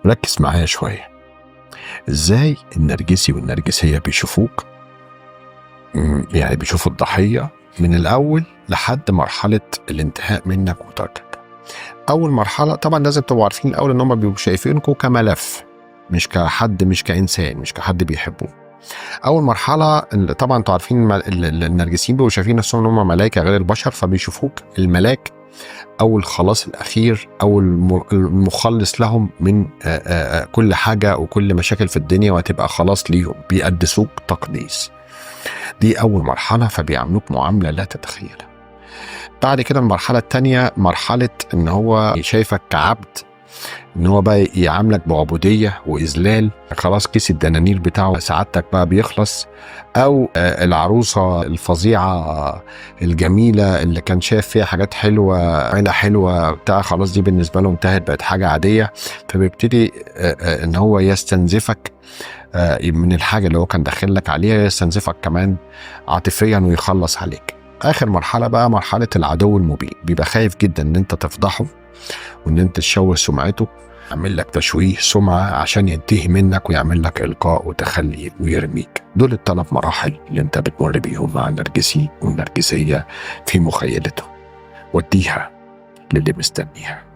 ركز معايا شوية. ازاي النرجسي والنرجسية بيشوفوك؟ يعني بيشوفوا الضحية من الأول لحد مرحلة الانتهاء منك وتركك. أول مرحلة طبعا لازم تبقوا عارفين الأول إن هم بيبقوا شايفينكوا كملف، مش كحد، مش كإنسان، مش كحد بيحبوه. أول مرحلة طبعا انتوا عارفين النرجسيين بيبقوا شايفين نفسهم إن هم ملايكة غير البشر، فبيشوفوك الملاك أو الخلاص الأخير أو المخلص لهم من كل حاجة وكل مشاكل في الدنيا، وهتبقى خلاص ليهم، بيقدسوك تقديس. دي أول مرحلة، فبيعاملوك معاملة لا تتخيلها. بعد كده المرحلة التانية مرحلة إن هو شايفك كعبد، إن هو بقى يعاملك بعبودية وإذلال. خلاص كيس الدنانير بتاعه سعادتك بقى بيخلص، أو العروسة الفظيعة الجميلة اللي كان شايف فيها حاجات حلوة، عيلة حلوة بتاع، خلاص دي بالنسبة له انتهت، بقت حاجة عادية. فبيبتدي إن هو يستنزفك من الحاجة اللي هو كان داخلك عليها، يستنزفك كمان عاطفيا ويخلص عليك. آخر مرحلة بقى مرحلة العدو المبين، بيبقى خايف جدا إن أنت تفضحه وإن أنت تشوه سمعته، يعمل لك تشويه سمعة عشان ينتهي منك ويعمل لك إلقاء وتخلي ويرميك. دول الثلاث مراحل اللي أنت بتمر بيهم مع النرجسي والنرجسية في مخيلته. وديها للي مستنيها.